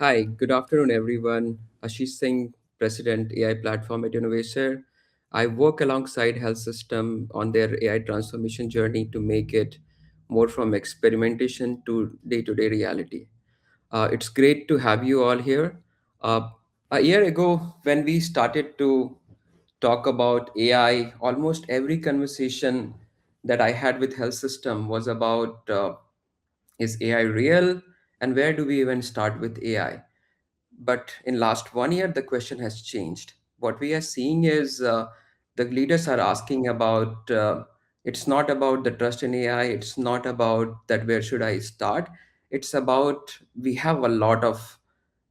Hi, good afternoon, everyone. Ashish Singh, President, AI Platform at Innovaccer. I work alongside health system on their AI transformation journey to make it more from experimentation to day-to-day reality. It's great to have you all here. Uh, a year ago, when we started to talk about AI, almost every conversation that I had with health system was about is AI real, and where do we even start with AI? But in last 1 year, the question has changed. What we are seeing is the leaders are asking about. It's not about the trust in AI. It's not about that where should I start. It's about we have a lot of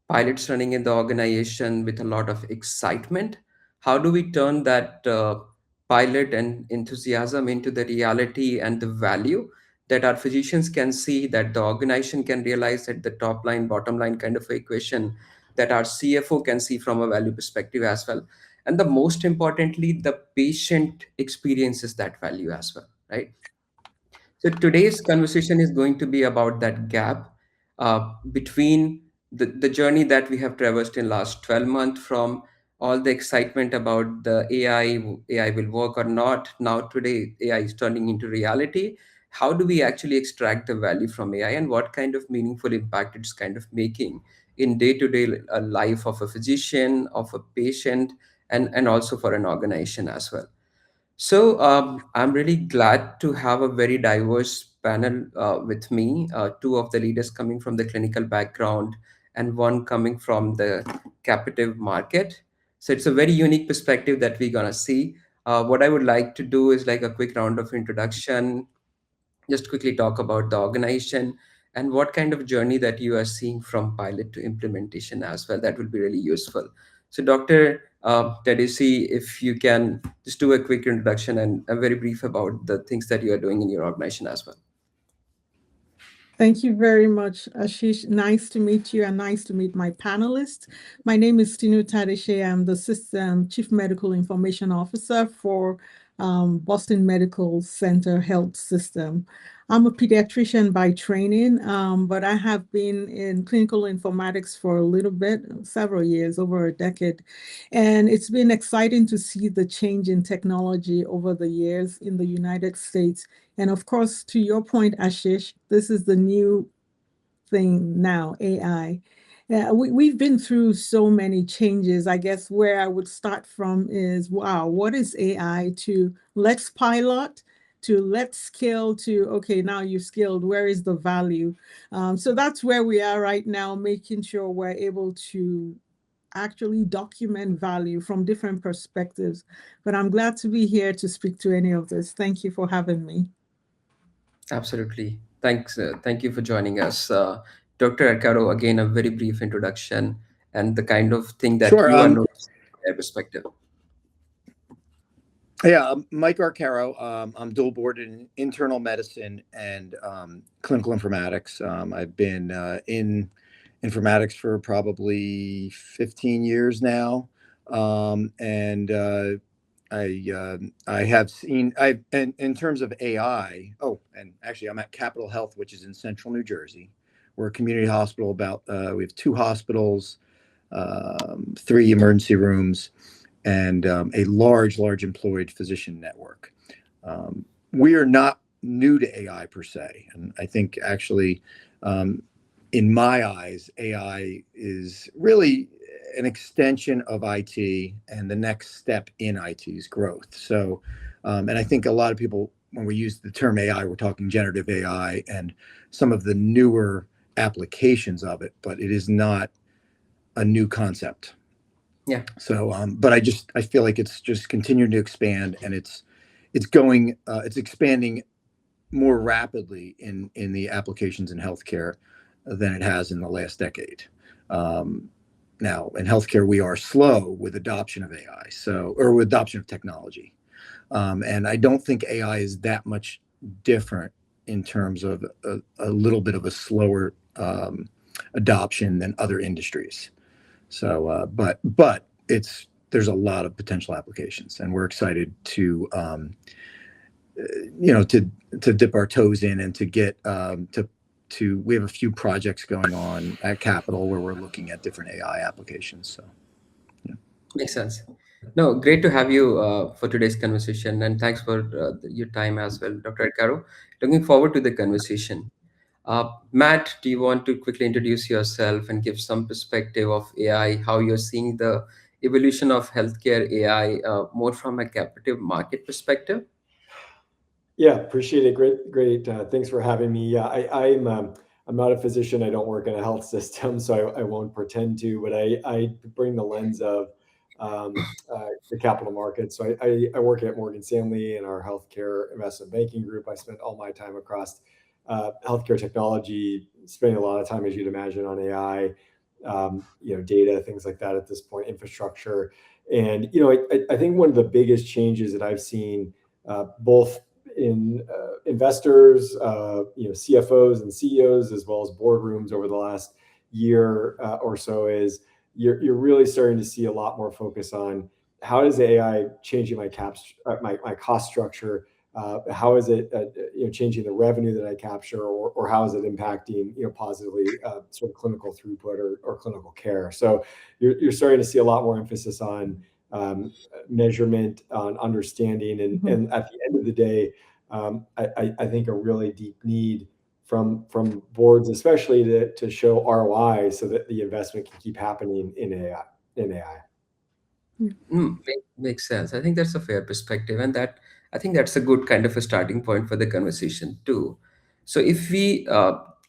pilots running in the organization with a lot of excitement. How do we turn that pilot and enthusiasm into the reality and the value that our physicians can see, that the organization can realize at the top line, bottom line kind of equation, that our CFO can see from a value perspective as well. And the most importantly, the patient experiences that value as well, right? So today's conversation is going to be about that gap between the journey that we have traversed in last 12 months from all the excitement about the AI will work or not. Now today AI is turning into reality. How do we actually extract the value from AI and what kind of meaningful impact it's kind of making in day-to-day life of a physician, of a patient, and also for an organization as well. So I'm really glad to have a very diverse panel with me. Two of the leaders coming from the clinical background, and one coming from the captive market. So it's a very unique perspective that we're gonna see. What I would like to do is like a quick round of introduction, just quickly talk about the organization and what kind of journey that you are seeing from pilot to implementation as well. That will be really useful. So, Dr. Tedesi, if you can just do a quick introduction and very brief about the things that you are doing in your organization as well. Thank you very much, Ashish. Nice to meet you and nice to meet my panelists. My name is Tinu Tadeshe. I'm the System Chief Medical Information Officer for Boston Medical Center Health System. I'm a pediatrician by training, but I have been in clinical informatics for a little bit, several years, over a decade. And it's been exciting to see the change in technology over the years in the United States. And of course, to your point, Ashish, this is the new thing now, AI. We've been through so many changes. I guess where I would start from is, wow, what is AI to let's pilot, to let's scale, to, okay, now you've scaled, where is the value? So that's where we are right now, making sure we're able to actually document value from different perspectives. But I'm glad to be here to speak to any of this. Thank you for having me. Absolutely. Thanks. Thank you for joining us. Dr. Arcaro, again, a very brief introduction and the kind of thing that Sure. you are noticing from their perspective. Yeah, Mike Arcaro. I'm dual boarded in internal medicine and clinical informatics. I've been in informatics for probably 15 years now, and I have seen in terms of AI. Oh, and actually, I'm at Capitol Health, which is in Central New Jersey. We're a community hospital. We have two hospitals, three emergency rooms, and a large employed physician network. We are not new to AI per se, and I think actually, in my eyes, AI is really an extension of IT and the next step in IT's growth. So, and I think a lot of people, when we use the term AI, we're talking generative AI and some of the newer applications of it, but it is not a new concept. Yeah. So, but I feel like it's just continuing to expand, and it's expanding more rapidly in the applications in healthcare than it has in the last decade. Now, in healthcare, we are slow with adoption of AI, or with adoption of technology, and I don't think AI is that much different in terms of a little bit of a slower adoption than other industries. So, but there's a lot of potential applications, and we're excited to dip our toes in and to get to we have a few projects going on at Capital where we're looking at different AI applications. So, yeah. Makes sense. No, great to have you for today's conversation, and thanks for your time as well, Dr. Caro. Looking forward to the conversation. Matt, do you want to quickly introduce yourself and give some perspective of AI, how you're seeing the evolution of healthcare AI more from a captive market perspective? Yeah, appreciate it. Great. Thanks for having me. Yeah, I'm not a physician. I don't work in a health system, so I won't pretend to. But I bring the lens of the capital markets. So I work at Morgan Stanley in our healthcare investment banking group. I spent all my time across healthcare technology, spending a lot of time, as you'd imagine, on AI, data, things like that at this point, infrastructure. And I think one of the biggest changes that I've seen, both in investors, CFOs and CEOs, as well as boardrooms over the last year or so, is you're really starting to see a lot more focus on how is AI changing my cost structure, how is it changing the revenue that I capture, or how is it impacting positively sort of clinical throughput or clinical care. So you're starting to see a lot more emphasis on measurement, on understanding, and at the end of the day, I think a really deep need from boards, especially to show ROI so that the investment can keep happening in AI. Makes sense. I think that's a fair perspective, and that I think that's a good kind of a starting point for the conversation too. So if we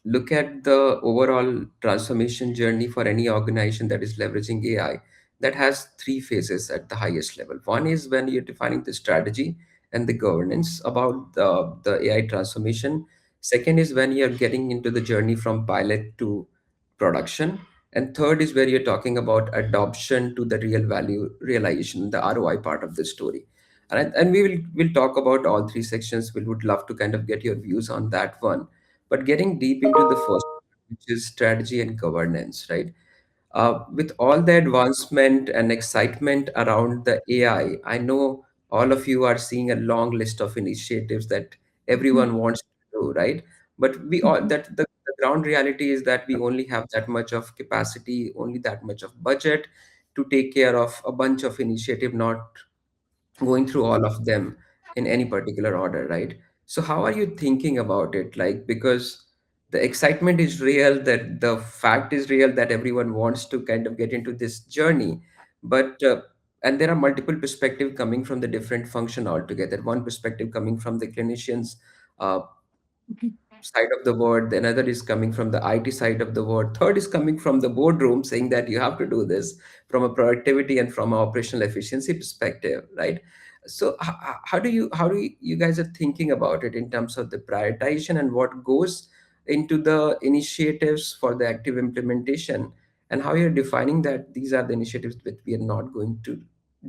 look at the overall transformation journey for any organization that is leveraging AI, that has three phases at the highest level. One is when you're defining the strategy and the governance about the AI transformation. Second is when you're getting into the journey from pilot to production, and third is where you're talking about adoption to the real value realization, the ROI part of the story. And we'll talk about all three sections. We would love to kind of get your views on that one. But getting deep into the first, which is strategy and governance, right? With all the advancement and excitement around the AI, I know all of you are seeing a long list of initiatives that everyone wants to do, right? But we all that the ground reality is that we only have that much of capacity, only that much of budget to take care of a bunch of initiative, not going through all of them in any particular order, right? So how are you thinking about it? Like, because the excitement is real, that the fact is real that everyone wants to kind of get into this journey, but and there are multiple perspectives coming from the different function altogether. One perspective coming from the clinicians, uh, side of the word, another is coming from the IT side of the word, third is coming from the boardroom saying that you have to do this from a productivity and from an operational efficiency perspective, right? So how do you guys are thinking about it in terms of the prioritization and what goes into the initiatives for the active implementation, and how you're defining that these are the initiatives that we are not going to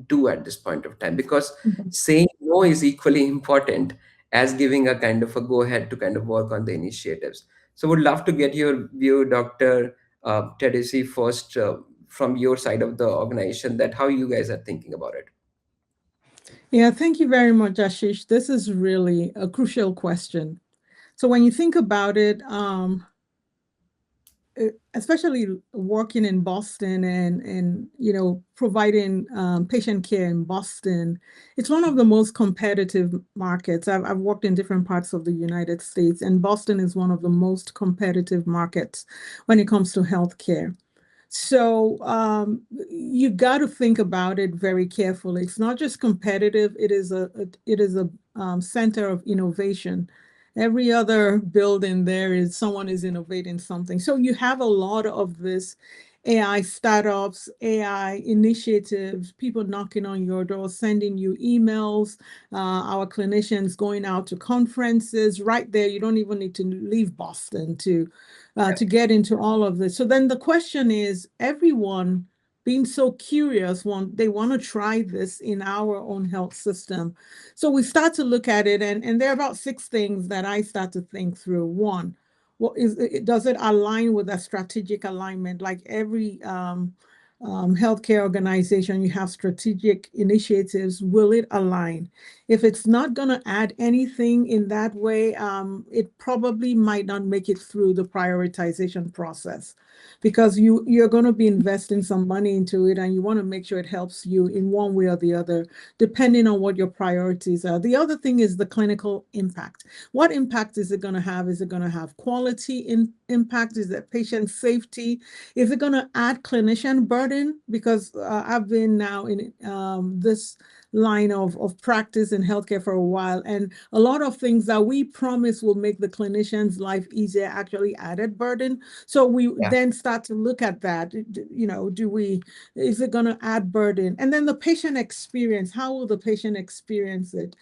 do at this point of time, because saying no is equally important as giving a kind of a go ahead to kind of work on the initiatives. So would love to get your view, Dr. Tedesi, first from your side of the organization, that how you guys are thinking about it. Yeah, thank you very much, Ashish. This is really a crucial question. So when you think about it, especially working in Boston and providing patient care in Boston, it's one of the most competitive markets. I've worked in different parts of the United States, and Boston is one of the most competitive markets when it comes to healthcare. So you got to think about it very carefully. It's not just competitive; it is a center of innovation. Every other building there is someone is innovating something. So you have a lot of this AI startups, AI initiatives, people knocking on your door, sending you emails, our clinicians going out to conferences right there. You don't even need to leave Boston to get into all of this. So then the question is, everyone being so curious, they want to try this in our own health system. So we start to look at it, and there are about 6 things that I start to think through. One, does it align with a strategic alignment? Like every healthcare organization, you have strategic initiatives, will it align? If it's not going to add anything in that way, it probably might not make it through the prioritization process, because you're going to be investing some money into it, and you want to make sure it helps you in one way or the other, depending on what your priorities are. The other thing is the clinical impact. What impact is it going to have? Is it going to have quality impact? Is it patient safety? Is it going to add clinician burden? Because I've been now in this line of practice in healthcare for a while, and a lot of things that we promise will make the clinician's life easier actually added burden. So we Yeah. then start to look at that. Is it going to add burden? And then the patient experience, how will the patient experience it?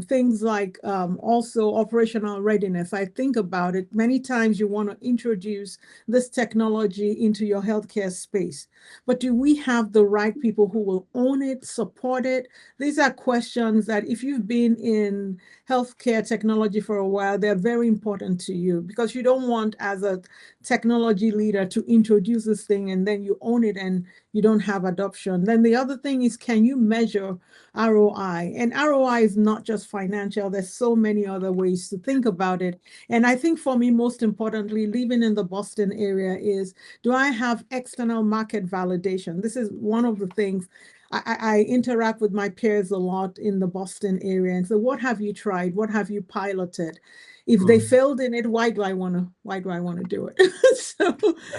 Things like also operational readiness. I think about it many times. You want to introduce this technology into your healthcare space, but do we have the right people who will own it, support it? These are questions that, if you've been in healthcare technology for a while, they're very important to you, because you don't want, as a technology leader, to introduce this thing and then you own it and you don't have adoption. Then the other thing is, can you measure ROI? And ROI is not just financial. There's so many other ways to think about it. And I think for me, most importantly, living in the Boston area, is, do I have external market validation? This is one of the things. I interact with my peers a lot in the Boston area, and so, what have you tried? What have you piloted? If they failed in it, why do I want to do it?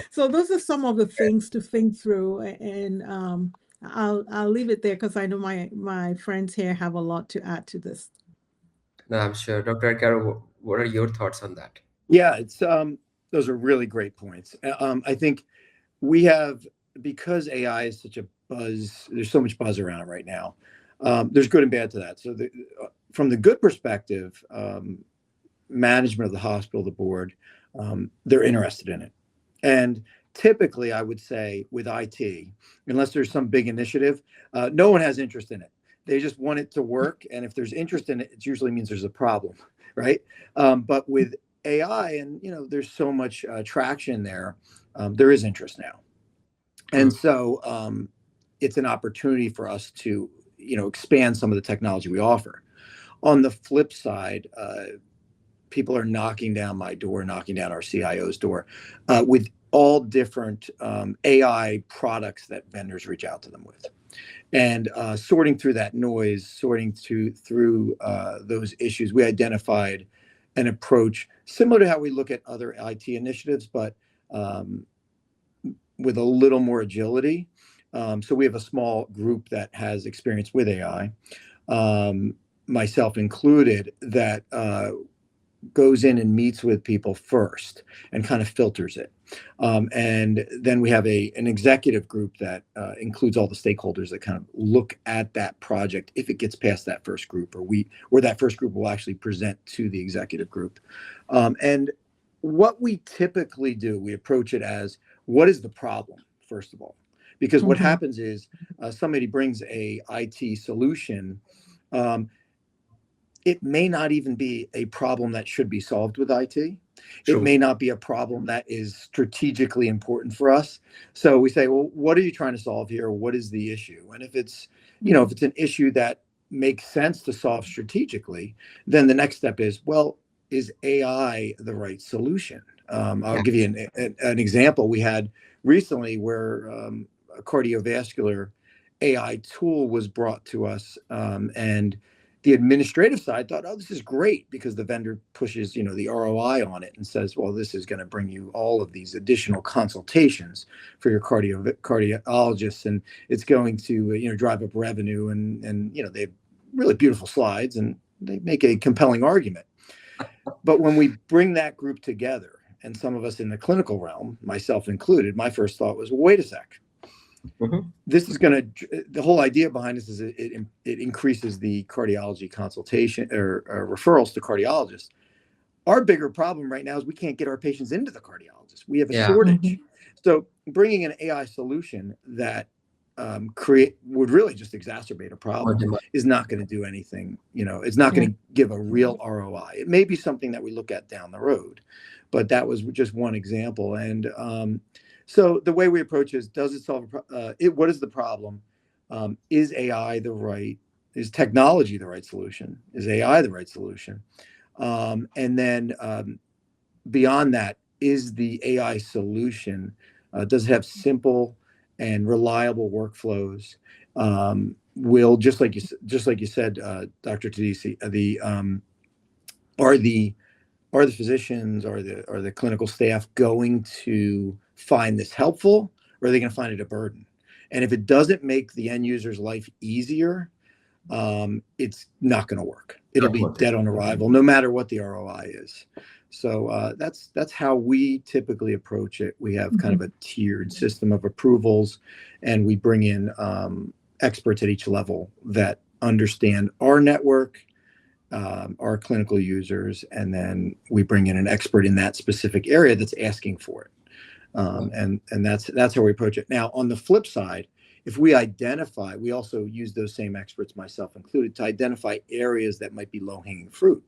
So those are some of the things to think through, and I'll leave it there, because I know my friends here have a lot to add to this. No, I'm sure. Dr. Caro, what are your thoughts on that? Yeah, it's those are really great points. I think we have, because AI is such a buzz, there's so much buzz around it right now. There's good and bad to that. So from the good perspective, management of the hospital, the board, they're interested in it. And typically, I would say with IT, unless there's some big initiative, no one has interest in it. They just want it to work. And if there's interest in it, it usually means there's a problem, right? But with AI, and there's so much traction there, there is interest now. And so it's an opportunity for us to, expand some of the technology we offer. On the flip side, people are knocking down my door, knocking down our CIO's door, with all different AI products that vendors reach out to them with. And sorting through that noise, sorting through those issues, we identified an approach similar to how we look at other IT initiatives, but with a little more agility. So we have a small group that has experience with AI, myself included, that goes in and meets with people first and kind of filters it. And then we have an executive group that includes all the stakeholders that kind of look at that project if it gets past that first group, or that first group will actually present to the executive group. And what we typically do, we approach it as, what is the problem, first of all? Because what happens is somebody brings a IT solution. It may not even be a problem that should be solved with IT. True. It may not be a problem that is strategically important for us. So we say, well, what are you trying to solve here? What is the issue? And if it's, if it's an issue that makes sense to solve strategically, then the next step is, well, is AI the right solution? I'll give you an example. We had recently where a cardiovascular AI tool was brought to us, and the administrative side thought, oh, this is great, because the vendor pushes, the ROI on it and says, well, this is going to bring you all of these additional consultations for your cardiologists, and it's going to, drive up revenue, and they have really beautiful slides, and they make a compelling argument. But when we bring that group together, and some of us in the clinical realm, myself included, my first thought was, well, wait a sec. This is the whole idea behind this is it increases the cardiology consultation or referrals to cardiologists. Our bigger problem right now is we can't get our patients into the cardiologist. We have a shortage. So bringing an AI solution that would really just exacerbate a problem is not going to do anything. It's not going to give a real ROI. It may be something that we look at down the road, but that was just one example. And So the way we approach is, does it solve what is the problem? Is AI the right, is technology the right solution? Is AI the right solution? And then beyond that, is the AI solution, does it have simple and reliable workflows? Will, just like you said, Dr. Tadisi, are the physicians, are the clinical staff going to find this helpful, or are they going to find it a burden? And if it doesn't make the end user's life easier, it's not going to work. It'll be dead on arrival, no matter what the ROI is. So that's how we typically approach it. We have kind of a tiered system of approvals, and we bring in experts at each level that understand our network, our clinical users, and then we bring in an expert in that specific area that's asking for it. And that's how we approach it. Now, on the flip side, if we identify, we also use those same experts, myself included, to identify areas that might be low-hanging fruit,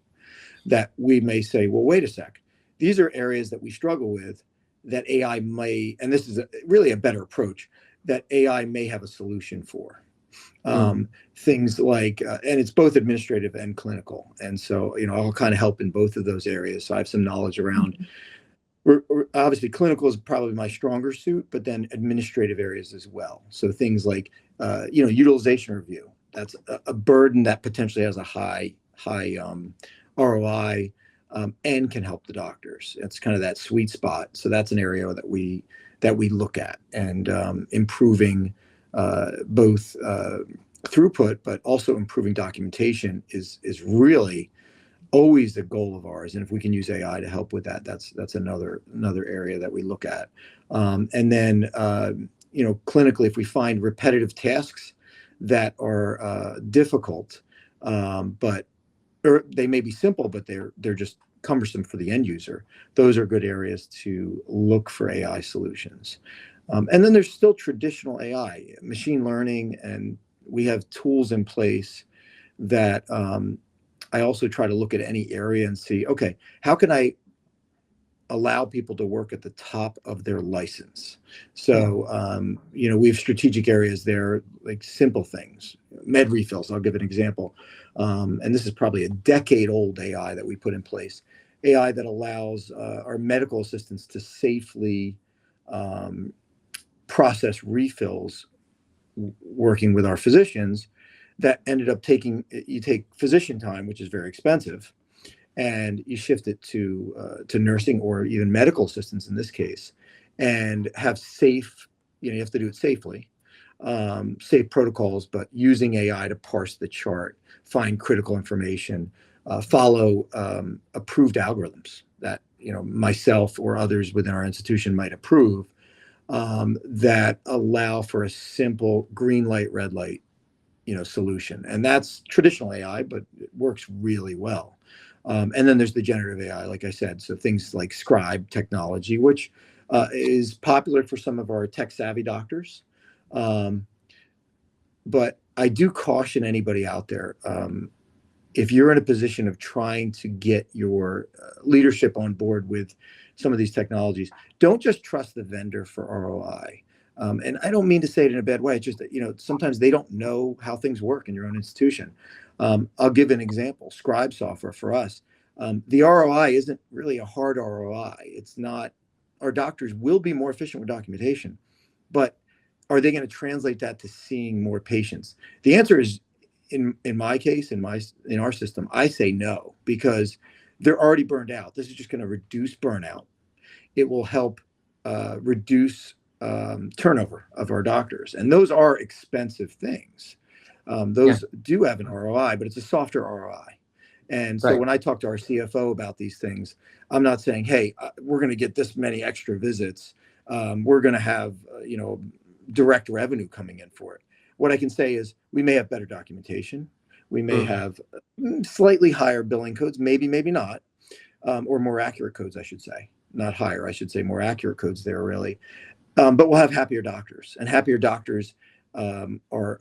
that we may say, well, wait a sec, these are areas that we struggle with that AI may, and this is really a better approach, that AI may have a solution for. Things like, and it's both administrative and clinical. And so, I'll kind of help in both of those areas. So I have some knowledge around, obviously clinical is probably my stronger suit, but then administrative areas as well. So things like, utilization review, that's a burden that potentially has a high ROI, and can help the doctors. It's kind of that sweet spot. So that's an area that we look at, and improving both throughput, but also improving documentation is really always the goal of ours. And if we can use AI to help with that, that's another area that we look at. And then clinically, if we find repetitive tasks that are difficult, or they may be simple, but they're just cumbersome for the end user, those are good areas to look for AI solutions. And then there's still traditional AI, machine learning, and we have tools in place that I also try to look at any area and see, okay, how can I allow people to work at the top of their license? So, we have strategic areas there, like simple things, med refills. I'll give an example. And this is probably a decade-old AI that we put in place, AI that allows our medical assistants to safely process refills, working with our physicians, that ended up you take physician time, which is very expensive, and you shift it to nursing or even medical assistants in this case, and have safe, you have to do it safely, safe protocols, but using AI to parse the chart, find critical information, follow approved algorithms that myself or others within our institution might approve, that allow for a simple green light, red light, solution. And that's traditional AI, but it works really well. And then there's the generative AI, like I said, so things like scribe technology, which is popular for some of our tech savvy doctors. But I do caution anybody out there, if you're in a position of trying to get your leadership on board with some of these technologies, don't just trust the vendor for ROI. And I don't mean to say it in a bad way. It's just that, sometimes they don't know how things work in your own institution. I'll give an example. Scribe software for us, the ROI isn't really a hard ROI. It's not. Our doctors will be more efficient with documentation, but are they going to translate that to seeing more patients? The answer is, in my case, in our system, I say no, because they're already burned out. This is just going to reduce burnout. It will help reduce turnover of our doctors, and those are expensive things. Those do have an ROI, but it's a softer ROI. And so when I talk to our CFO about these things, I'm not saying, hey, we're going to get this many extra visits. We're going to have direct revenue coming in for it. What I can say is, we may have better documentation. We may have slightly higher billing codes, maybe not, or more accurate codes, I should say. Not higher, I should say more accurate codes there, really. But we'll have happier doctors, and happier doctors are,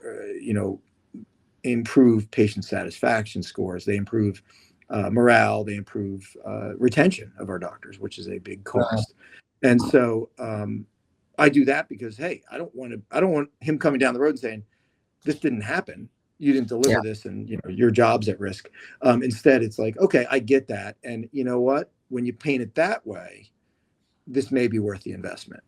improve patient satisfaction scores. They improve morale. They improve retention of our doctors, which is a big cost. And so I do that because, hey, I don't want him coming down the road and saying, this didn't happen. You didn't deliver Yeah. this, and your job's at risk. Instead, it's like, okay, I get that, and you know what? When you paint it that way, this may be worth the investment.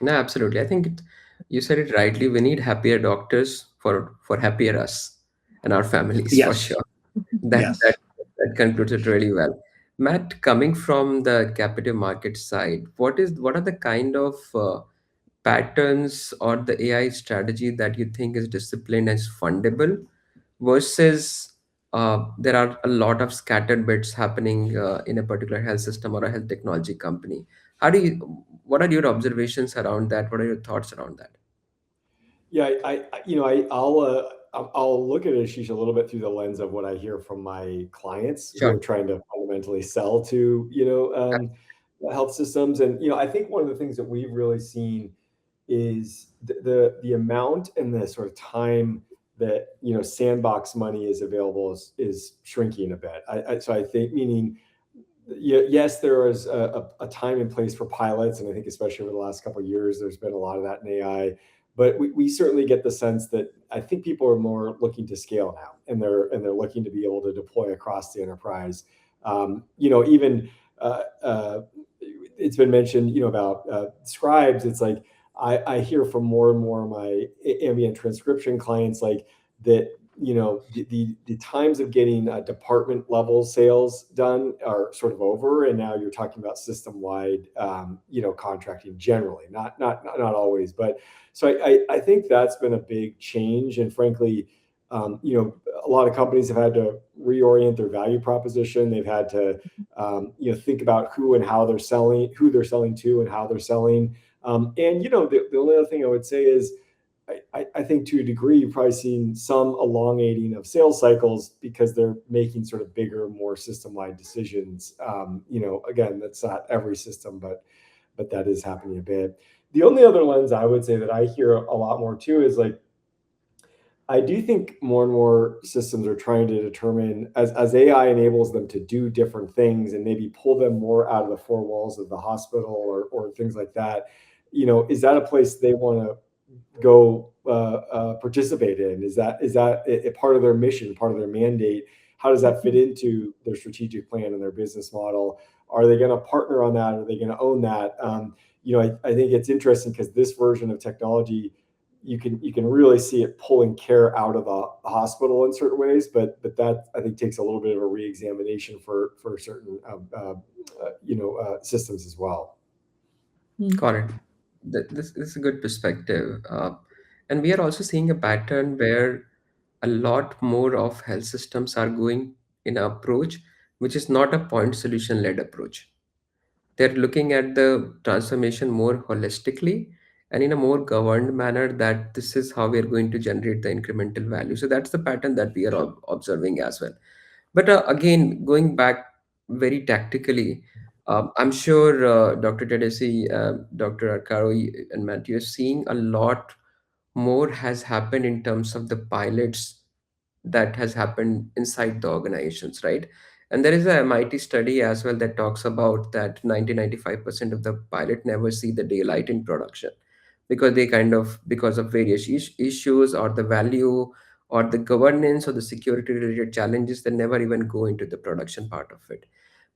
No, absolutely. I think you said it rightly. We need happier doctors for happier us and our families for Yes, sure. That that yes. that concludes it really well. Matt, coming from the captive market side, what are the kind of patterns or the AI strategy that you think is disciplined and is fundable versus there are a lot of scattered bits happening in a particular health system or a health technology company? How do you, what are your observations around that? What are your thoughts around that? Yeah, I'll look at Ashish a little bit through the lens of what I hear from my clients who Sure. are trying to fundamentally sell to, health systems. And, I think one of the things that we've really seen is the amount and the sort of time that, sandbox money is available is shrinking a bit. So I think, meaning, yes, there is a time and place for pilots, and I think especially over the last couple of years, there's been a lot of that in AI. But we certainly get the sense that I think people are more looking to scale now, and they're looking to be able to deploy across the enterprise. Even it's been mentioned, about scribes. It's like I hear from more and more of my ambient transcription clients like that. The times of getting department level sales done are sort of over, and now you're talking about system wide, contracting generally, not always, but so I think that's been a big change, and frankly, a lot of companies have had to reorient their value proposition. They've had to, think about who and how they're selling, who they're selling to, and how they're selling. And the only other thing I would say is, I think to a degree, you've probably seen some elongating of sales cycles because they're making sort of bigger, more system-wide decisions. Again, that's not every system, but that is happening a bit. The only other lens I would say that I hear a lot more too is like, I do think more and more systems are trying to determine as AI enables them to do different things and maybe pull them more out of the four walls of the hospital or things like that. Is that a place they want to go participate in? Is that a part of their mission, part of their mandate? How does that fit into their strategic plan and their business model? Are they going to partner on that? Are they going to own that? I think it's interesting because this version of technology, you can really see it pulling care out of the hospital in certain ways, but that I think takes a little bit of a reexamination for certain systems as well. Got it. This is a good perspective. And we are also seeing a pattern where a lot more of health systems are going in an approach which is not a point solution led approach. They're looking at the transformation more holistically and in a more governed manner, that this is how we are going to generate the incremental value. So that's the pattern that we are observing as well. But again, going back very tactically, I'm sure Dr. Tedesi, Dr. Arcaro, and Matt, you're seeing a lot more has happened in terms of the pilots that has happened inside the organizations, right? And there is a MIT study as well that talks about that 90-95% of the pilot never see the daylight in production because they kind of, because of various issues or the value or the governance or the security related challenges, they never even go into the production part of it.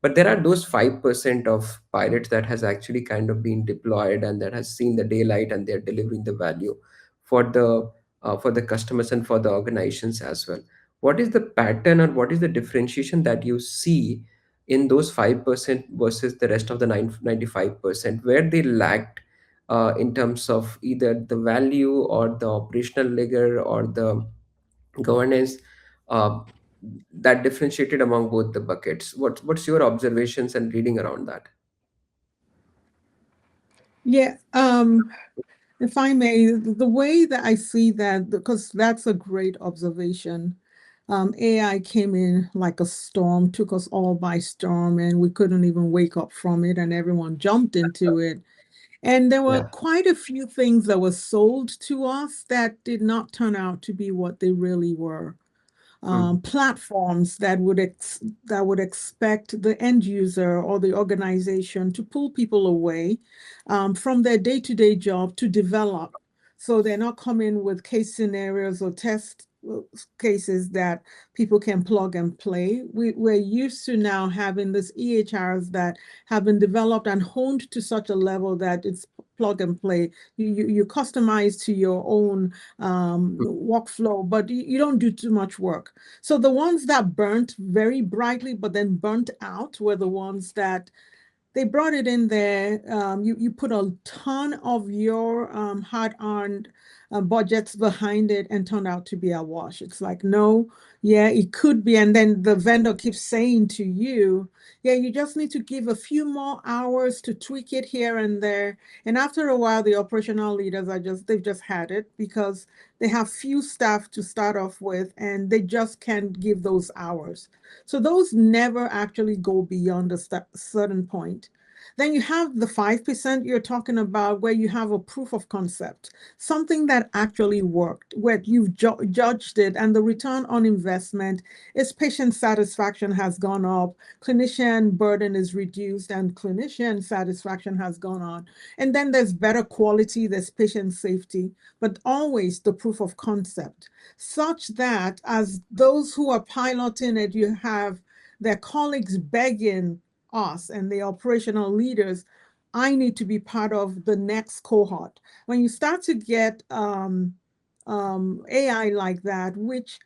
But there are those 5% of pilots that has actually kind of been deployed and that has seen the daylight, and they're delivering the value for the customers and for the organizations as well. What is the pattern or what is the differentiation that you see in those 5% versus the rest of the 95%, where they lacked in terms of either the value or the operational rigor or the governance, uh, that differentiated among both the buckets? What's your observations and reading around that? Yeah, if I may, the way that I see that, because that's a great observation. AI came in like a storm, took us all by storm, and we couldn't even wake up from it, and everyone jumped into it. And there were Yeah. quite a few things that were sold to us that did not turn out to be what they really were. platforms that would expect the end user or the organization to pull people away from their day-to-day job to develop. So they're not coming with case scenarios or test cases that people can plug and play. We're used to now having this EHRs that have been developed and honed to such a level that it's plug and play. You customize to your own workflow, but you don't do too much work. So the ones that burnt very brightly, but then burnt out were the ones that they brought it in there. You put a ton of your hard-earned budgets behind it and turned out to be a wash. It's like, no, yeah, it could be. And then the vendor keeps saying to you, yeah, you just need to give a few more hours to tweak it here and there. And after a while, the operational leaders they've just had it because they have few staff to start off with, and they just can't give those hours. So those never actually go beyond a certain point. Then you have the 5% you're talking about where you have a proof of concept, something that actually worked, where you've judged it and the return on investment is patient satisfaction has gone up, clinician burden is reduced, and clinician satisfaction has gone on. And then there's better quality, there's patient safety, but always the proof of concept, such that as those who are piloting it, you have their colleagues begging us and the operational leaders, I need to be part of the next cohort. When you start to get AI like that, which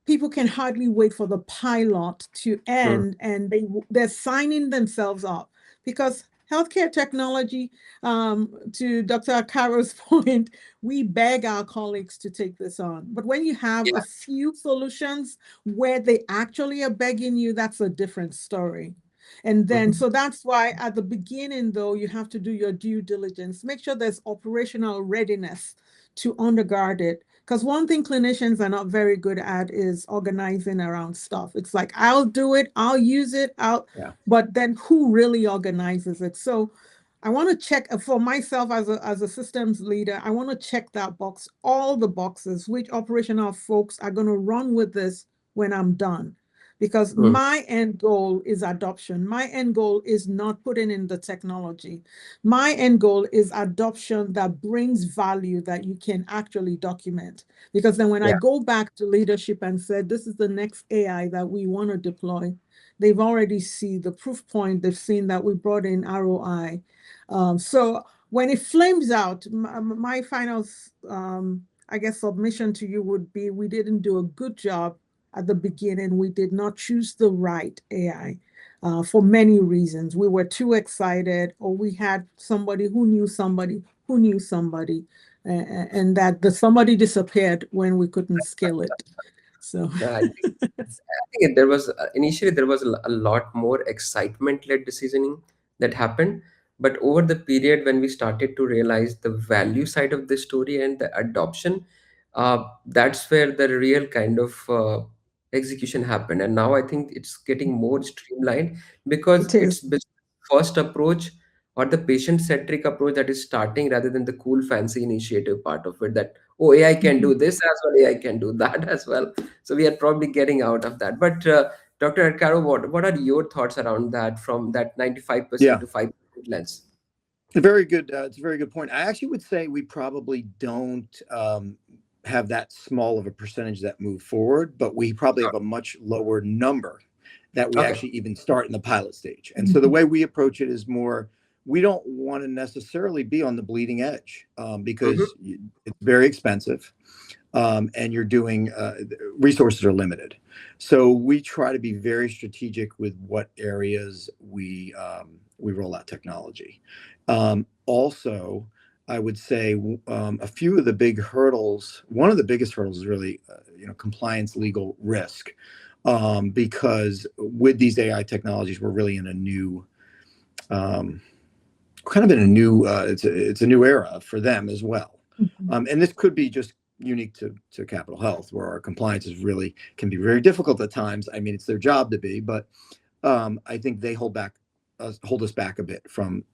people can hardly wait for the pilot to end, and they're signing themselves up because healthcare technology, to Dr. Caro's point, we beg our colleagues to take this on. But when you have a few solutions where they actually are begging you, that's a different story. And then, so that's why at the beginning, though, you have to do your due diligence. Make sure there's operational readiness to undergird it. Because one thing clinicians are not very good at is organizing around stuff. It's like, I'll do it, I'll use it, but then who really organizes it? So I want to check for myself as a systems leader, I want to check that box, all the boxes, which operational folks are going to run with this when I'm done. Because my end goal is adoption. My end goal is not putting in the technology. My end goal is adoption that brings value that you can actually document. Because then when I go back to leadership and said, this is the next AI that we want to deploy, they've already seen the proof point. They've seen that we brought in ROI. So when it flames out, my final, I guess, submission to you would be, we didn't do a good job at the beginning. We did not choose the right AI for many reasons. We were too excited, or we had somebody who knew somebody who knew somebody, and that the somebody disappeared when we couldn't scale it. So I think there was initially there was a lot more excitement-led decisioning that happened, but over the period when we started to realize the value side of the story and the adoption, that's where the real kind of execution happened. And now I think it's getting more streamlined because it it's is. business first approach or the patient-centric approach that is starting rather than the cool fancy initiative part of it that, oh, AI can do this as well, AI can do that as well. So we are probably getting out of that. But Dr. Caro, what are your thoughts around that from that 95% to 5% lens? Very good. It's a very good point. I actually would say we probably don't have that small of a percentage that move forward, but we probably have a much lower number that we actually even start in the pilot stage. And so the way we approach it is more, we don't want to necessarily be on the bleeding edge because it's very expensive. And you're doing resources are limited, so we try to be very strategic with what areas we roll out technology. Also, I would say a few of the big hurdles. One of the biggest hurdles is really compliance, legal risk, because with these AI technologies, we're really in a new it's a new era for them as well. And this could be just unique to Capitol Health, where our compliance is really can be very difficult at times. I mean, it's their job to be, but I think they hold us back a bit from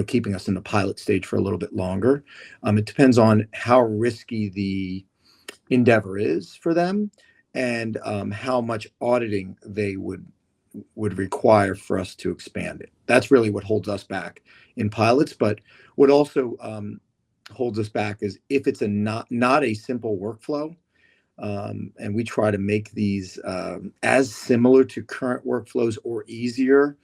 keeping us in the pilot stage for a little bit longer. It depends on how risky the endeavor is for them, and how much auditing they would require for us to expand it. That's really what holds us back in pilots. But what also holds us back is if it's a not a simple workflow, and we try to make these as similar to current workflows or easier,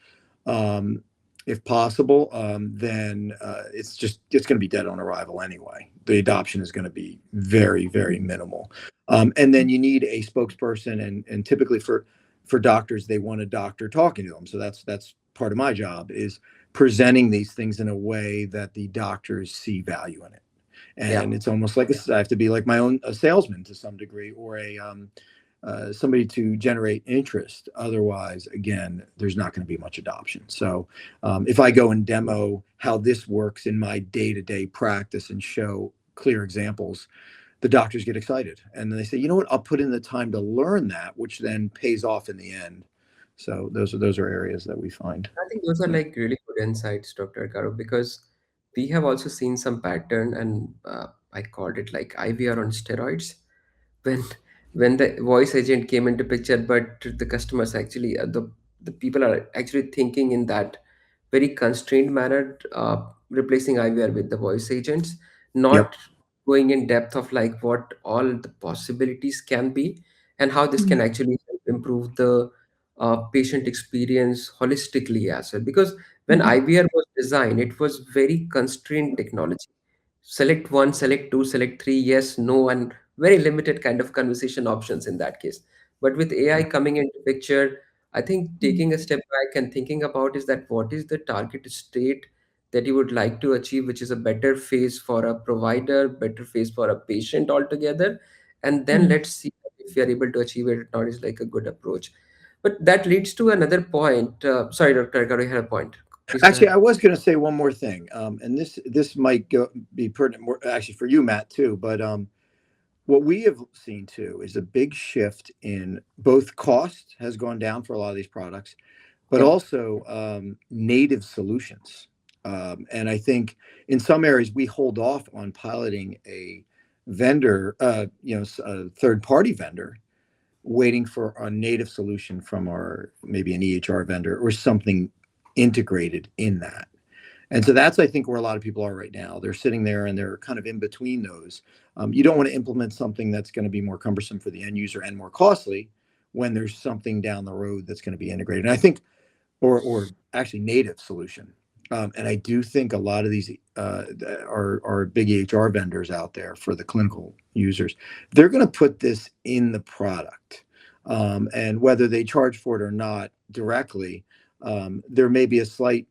um, if possible, then it's going to be dead on arrival anyway. The adoption is going to be very, very minimal. And then you need a spokesperson, and typically for doctors, they want a doctor talking to them. So that's part of my job, is presenting these things in a way that the doctors see value in it. Yeah. And it's almost like I have to be like my own a salesman to some degree, or a somebody to generate interest. Otherwise, again, there's not going to be much adoption. So if I go and demo how this works in my day-to-day practice and show clear examples, the doctors get excited, and then they say, you know what, I'll put in the time to learn that, which then pays off in the end. So those are areas that we find. I think those are Yeah. like really good insights, Dr. Karo, because we have also seen some pattern, and I called it like IVR on steroids. when when the voice agent came into picture, but the customers actually the people are actually thinking in that very constrained manner, replacing IVR with the voice agents, Yep. not going in depth of like what all the possibilities can be and how this can Mhm. actually help improve the patient experience holistically as well. Because when Mhm. IVR was designed, it was very constrained technology. Select one, select two, select three, yes, no, and very limited kind of conversation options in that case. But with AI coming into picture, I think Mhm. taking a step back and thinking about is that what is the target state that you would like to achieve, which is a better phase for a provider, better phase for a patient altogether, and then Mhm. let's see if we are able to achieve it or not is like a good approach. But that leads to another point. Sorry, Dr. Agaro, you had a point. Please go Actually, ahead. I was going to say one more thing, and this might be pertinent more actually for you, Matt, too. But what we have seen too is a big shift in both cost has gone down for a lot of these products, but Yep. also native solutions. And I think in some areas we hold off on piloting a vendor, a third party vendor, waiting for a native solution from our maybe an EHR vendor or something integrated in that. And so that's, I think, where a lot of people are right now. They're sitting there and they're kind of in between those. You don't want to implement something that's going to be more cumbersome for the end user and more costly when there's something down the road that's going to be integrated. And I think, or actually native solution. And I do think a lot of these are big EHR vendors out there for the clinical users. They're going to put this in the product, and whether they charge for it or not directly, there may be a slight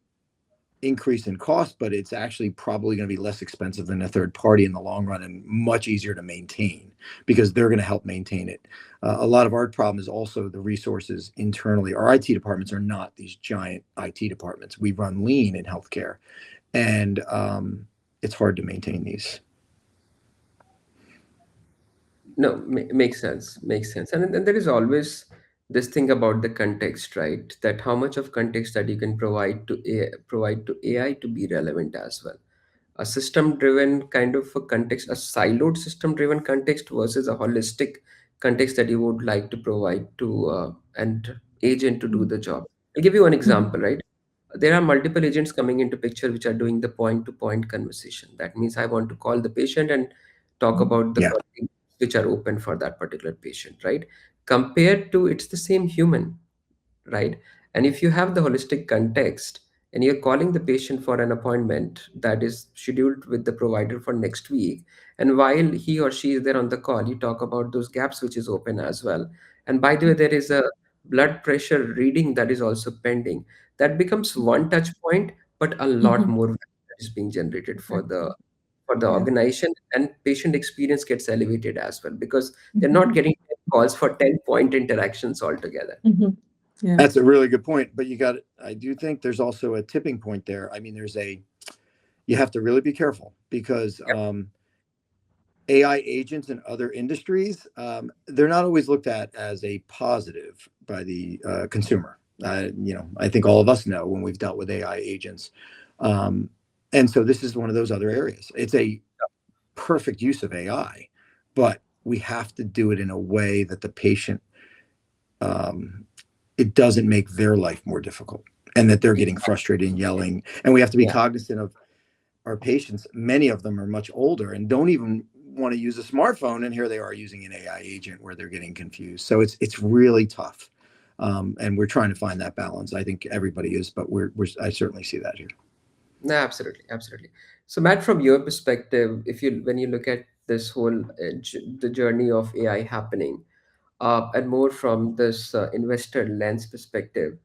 increase in cost, but it's actually probably going to be less expensive than a third party in the long run and much easier to maintain because they're going to help maintain it. A lot of our problem is also the resources internally. Our IT departments are not these giant IT departments. We run lean in healthcare, and it's hard to maintain these. No, makes sense. Makes sense. And then there is always this thing about the context, right? That how much of context that you can provide to AI to be relevant as well. A system-driven kind of a context, a siloed system-driven context versus a holistic context that you would like to provide to an agent to do Mhm. the job. I'll give you one Mhm. example, right? There are multiple agents coming into picture which are doing the point-to-point conversation. That means I want to call the patient and talk Mhm. about the Yeah. content which are open for that particular patient, right? Compared to it's the same human, right? And if you have the holistic context and you're calling the patient for an appointment that is scheduled with the provider for next week, and while he or she is there on the call, you talk about those gaps which is open as well. And by the way, there is a blood pressure reading that is also pending. That becomes one touch point, but a lot Mhm. more value that is being generated Exactly. for the Yeah. organization, and patient experience gets elevated as well because they're not Mhm. getting 10 calls for 10 point interactions altogether. Mhm. Yeah. That's a really good point. But I do think there's also a tipping point there. I mean, you have to really be careful because AI agents in other industries, they're not always looked at as a positive by the consumer. I think all of us know when we've dealt with AI agents. Um, and so this is one of those other areas. It's a perfect use of AI, but we have to do it in a way that the patient, it doesn't make their life more difficult, and that they're getting frustrated and yelling. And we have to be Yeah. cognizant of our patients. Many of them are much older and don't even want to use a smartphone, and here they are using an AI agent where they're getting confused. So it's really tough, and we're trying to find that balance. I think everybody is, but I certainly see that here. No, absolutely, absolutely. So, Matt, from your perspective, if you when you look at this whole the journey of AI happening, and more from this investor lens perspective,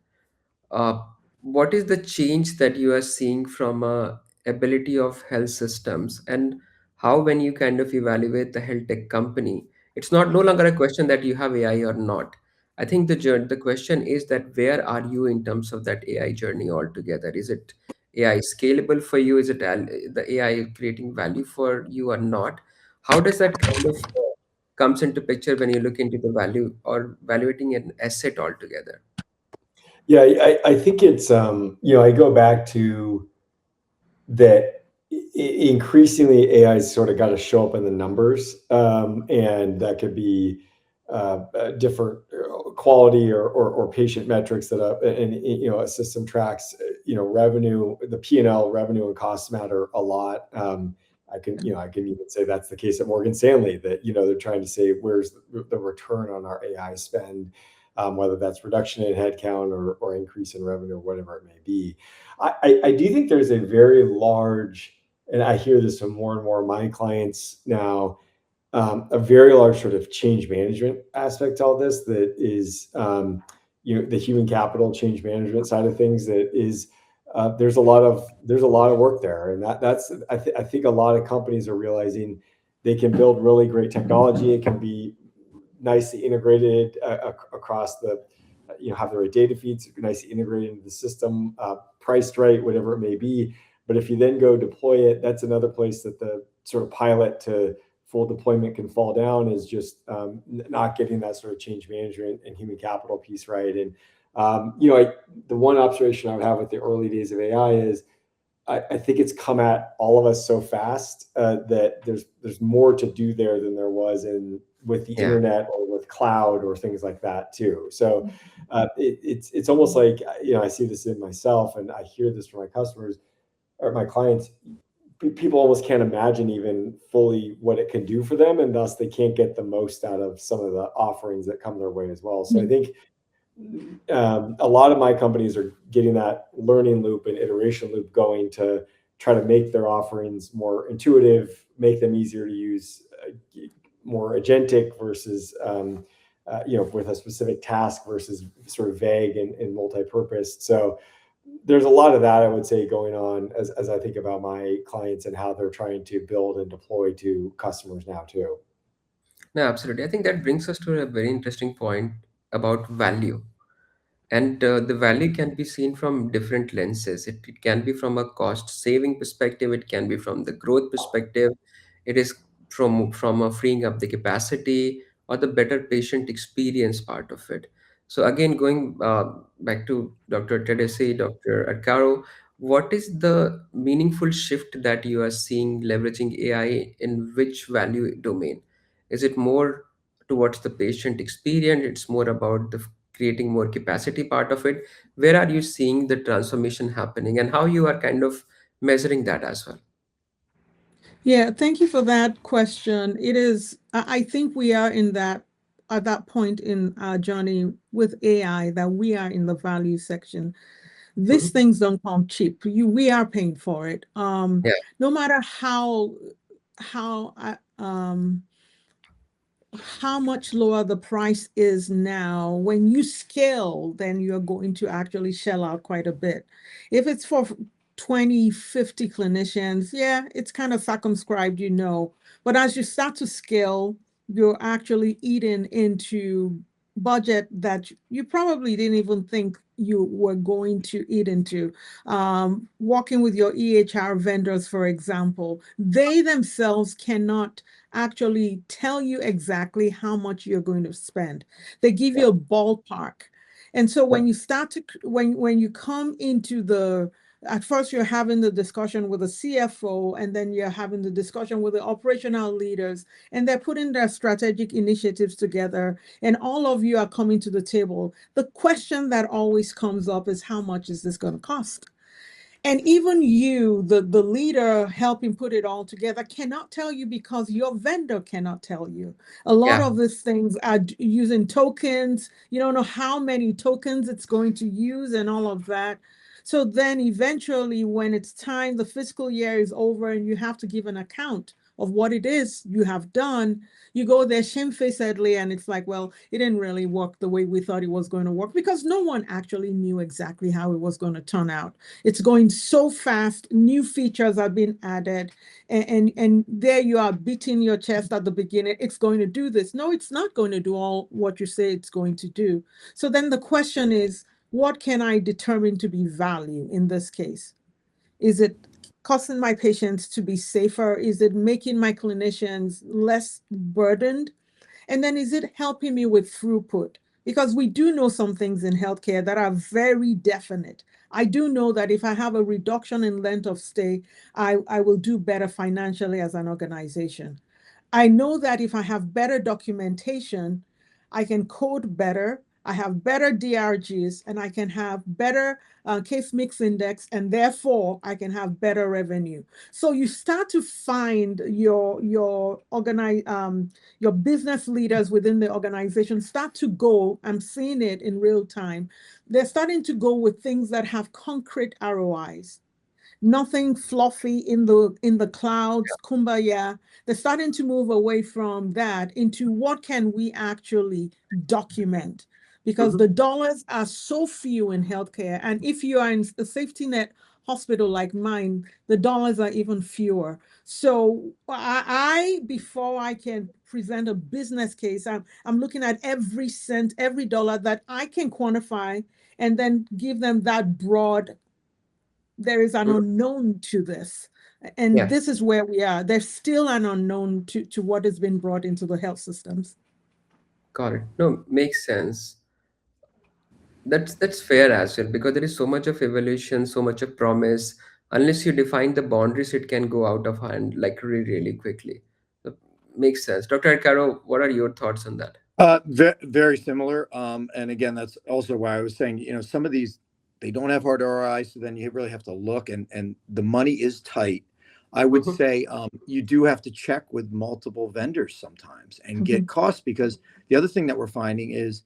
uh, what is the change that you are seeing from a ability of health systems, and how, when you kind of evaluate the health tech company, it's not no longer a question that you have AI or not. I think the question is that where are you in terms of that AI journey altogether? Is it AI scalable for you? Is it the AI creating value for you or not? How does that kind of comes into picture when you look into the value or valuating an asset altogether? Yeah, I think it's I go back to that increasingly AI's sort of got to show up in the numbers, and that could be different quality or patient metrics that a system tracks. Revenue, the P&L, revenue and costs matter a lot. I can even say that's the case at Morgan Stanley, that they're trying to say where's the return on our AI spend, whether that's reduction in headcount or increase in revenue or whatever it may be. I do think there's a very large, and I hear this from more and more of my clients now, a very large sort of change management aspect to all this, that is, the human capital change management side of things, that is, there's a lot of work there, and I think a lot of companies are realizing they can build really great technology. It can be nicely integrated across have the right data feeds, nicely integrated into the system, priced right, whatever it may be. But if you then go deploy it, that's another place that the sort of pilot to full deployment can fall down, is just not getting that sort of change management and human capital piece right. And the one observation I would have with the early days of AI is I think it's come at all of us so fast, that there's more to do there than there was with the Yeah. internet or with cloud or things like that too. So it's almost like, I see this in myself, and I hear this from my customers or my clients. People almost can't imagine even fully what it can do for them, and thus they can't get the most out of some of the offerings that come their way as well. So I think a lot of my companies are getting that learning loop and iteration loop going to try to make their offerings more intuitive, make them easier to use, more agentic versus, with a specific task versus sort of vague and multi-purpose. So there's a lot of that, I would say, going on as I think about my clients and how they're trying to build and deploy to customers now too. No, absolutely. I think that brings us to a very interesting point about value. And the value can be seen from different lenses. It can be from a cost saving perspective, it can be from the growth perspective, it is from a freeing up the capacity or the better patient experience part of it. So again, going back to Dr. Tedesi, Dr. Adcaro, what is the meaningful shift that you are seeing leveraging AI in which value domain? Is it more towards the patient experience? It's more about the creating more capacity part of it. Where are you seeing the transformation happening, and how you are kind of measuring that as well? Yeah, thank you for that question. I think we are at that point in our journey with AI, that we are in the value section. These Mhm. things don't come cheap. We are paying for it. Yeah, No matter how I, how much lower the price is now, when you scale, then you're going to actually shell out quite a bit. If it's for 20, 50 clinicians, yeah, it's kind of circumscribed, But as you start to scale, you're actually eating into budget that you probably didn't even think you were going to eat into. Working with your EHR vendors, for example, they themselves cannot actually tell you exactly how much you're going to spend. They give you a ballpark. And so yeah, when you start to when you come into at first you're having the discussion with the CFO, and then you're having the discussion with the operational leaders, and they're putting their strategic initiatives together, and all of you are coming to the table. The question that always comes up is, how much is this going to cost? And even you, the leader helping put it all together, cannot tell you because your vendor cannot tell you. A lot Yeah. of these things are using tokens. You don't know how many tokens it's going to use and all of that. So then eventually, when it's time, the fiscal year is over and you have to give an account of what it is you have done, you go there shamefacedly and it's like, well, it didn't really work the way we thought it was going to work, because no one actually knew exactly how it was going to turn out. It's going so fast. New features are being added, and there you are beating your chest at the beginning. It's going to do this. No, it's not going to do all what you say it's going to do. So then the question is, what can I determine to be value in this case? Is it causing my patients to be safer? Is it making my clinicians less burdened? And then is it helping me with throughput? Because we do know some things in healthcare that are very definite. I do know that if I have a reduction in length of stay, I will do better financially as an organization. I know that if I have better documentation, I can code better, I have better DRGs, and I can have better case mix index, and therefore I can have better revenue. So you start to find your business leaders within the organization start to go. I'm seeing it in real time. They're starting to go with things that have concrete ROIs, nothing fluffy in the clouds, kumbaya. They're starting to move away from that into what can we actually document, because Mhm. the dollars are so few in healthcare. And if you are in a safety net hospital like mine, the dollars are even fewer. So before I can present a business case, I'm looking at every cent, every dollar that I can quantify, and then give them that broad. There is an Mhm. unknown to this. And Yeah, this is where we are. There's still an unknown to what has been brought into the health systems. got it. No, makes sense. That's fair as well, because there is so much of evolution, so much of promise. Unless you define the boundaries, it can go out of hand like really, really quickly. So, makes sense. Dr. Caro, what are your thoughts on that? Very similar. And again, that's also why I was saying, some of these, they don't have hard ROI, so then you really have to look, and the money is tight. I would Mhm. say you do have to check with multiple vendors sometimes and get Mhm. costs, because the other thing that we're finding is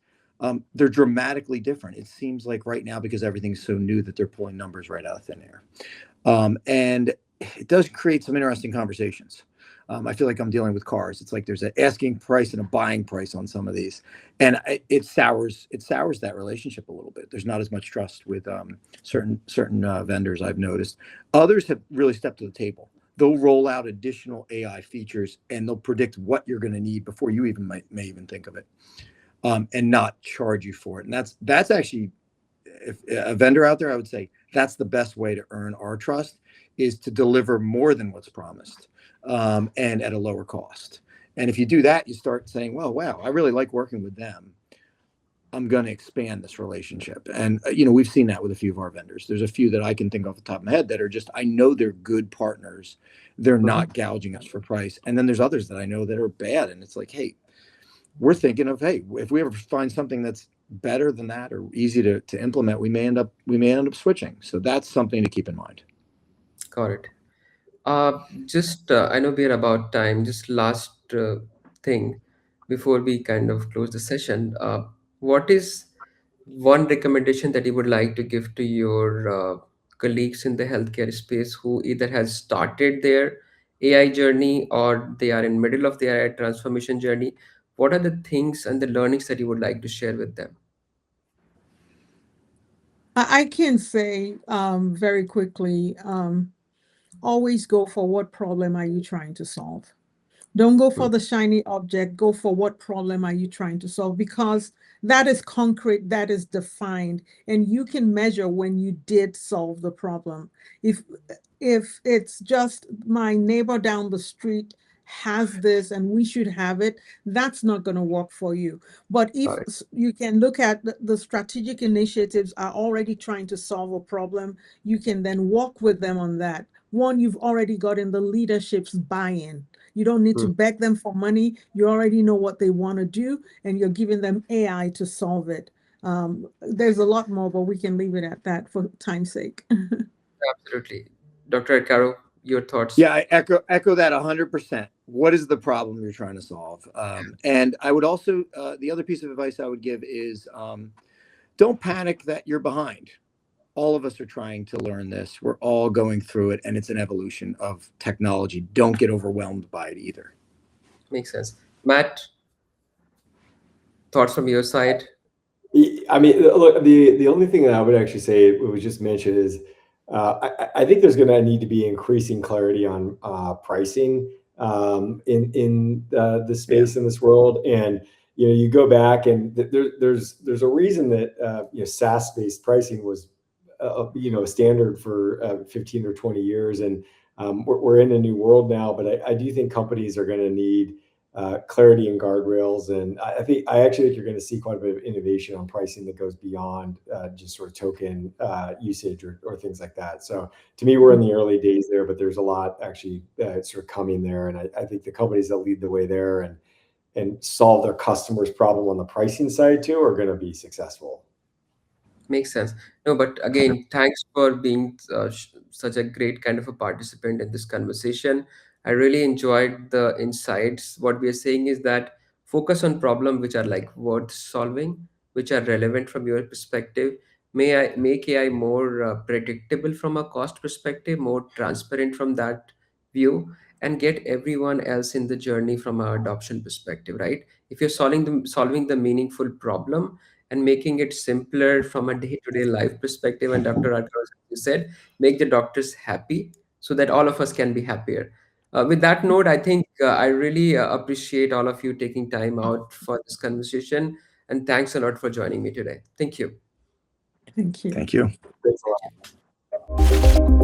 they're dramatically different. It seems like right now, because everything's so new, that they're pulling numbers right out of thin air. And it does create some interesting conversations. I feel like I'm dealing with cars. It's like there's an asking price and a buying price on some of these, and it sours that relationship a little bit. There's not as much trust with certain vendors, I've noticed. Others have really stepped to the table. They'll roll out additional AI features, and they'll predict what you're going to need before you even may even think of it, and not charge you for it. And that's actually, if a vendor out there, I would say that's the best way to earn our trust, is to deliver more than what's promised, and at a lower cost. And if you do that, you start saying, well, wow, I really like working with them. I'm going to expand this relationship. And, we've seen that with a few of our vendors. There's a few that I can think off the top of my head that are just, I know they're good partners. They're Mhm. not gouging us for price. And then there's others that I know that are bad. And it's like, hey, we're thinking of, hey, if we ever find something that's better than that or easy to implement, we may end up switching. So that's something to keep in mind. Got it. Just I know we're about time. Just last thing before we kind of close the session. What is one recommendation that you would like to give to your colleagues in the healthcare space who either has started their AI journey or they are in middle of their AI transformation journey? What are the things and the learnings that you would like to share with them? I can say very quickly, always go for what problem are you trying to solve. Don't go for Mm. the shiny object. Go for what problem are you trying to solve, because that is concrete, that is defined, and you can measure when you did solve the problem. If it's just my neighbor down the street has this and we should have it, that's not going to work for you. But if Got it. you can look at the strategic initiatives are already trying to solve a problem, you can then work with them on that. One, you've already gotten the leadership's buy-in. You don't need to Mm, beg them for money. You already know what they want to do, and you're giving them AI to solve it. There's a lot more, but we can leave it at that for time's sake. absolutely. Dr. Caro, your thoughts? Yeah, I echo that 100%. What is the problem you're trying to solve? And I would also, the other piece of advice I would give is don't panic that you're behind. All of us are trying to learn this. We're all going through it, and it's an evolution of technology. Don't get overwhelmed by it either. Makes sense. Matt, thoughts from your side? I mean, look, the only thing that I would actually say, what was just mentioned, is I think there's going to need to be increasing clarity on pricing in the Yeah. space in this world. And you go back and there's a reason that SaaS based pricing was a standard for 15 or 20 years, and we're in a new world now. But I do think companies are going to need clarity and guardrails. And I actually think you're going to see quite a bit of innovation on pricing that goes beyond just sort of token usage or things like that. So to me, we're in the early days there, but there's a lot actually sort of coming there. And I think the companies that lead the way there and solve their customers' problem on the pricing side too are going to be successful. Makes sense. No, but again, thanks for being such a great kind of a participant in this conversation. I really enjoyed the insights. What we are saying is that focus on problems which are like worth solving, which are relevant from your perspective. May I make AI more predictable from a cost perspective, more transparent from that view, and get everyone else in the journey from a adoption perspective, right? If you're solving the meaningful problem and making it simpler from a day-to-day life perspective. And Dr. Atros, you said, make the doctors happy so that all of us can be happier. With that note, I think I really appreciate all of you taking time out for this conversation. And thanks a lot for joining me today. Thank you. Thank you. Thank you. Thanks a lot. Thank you.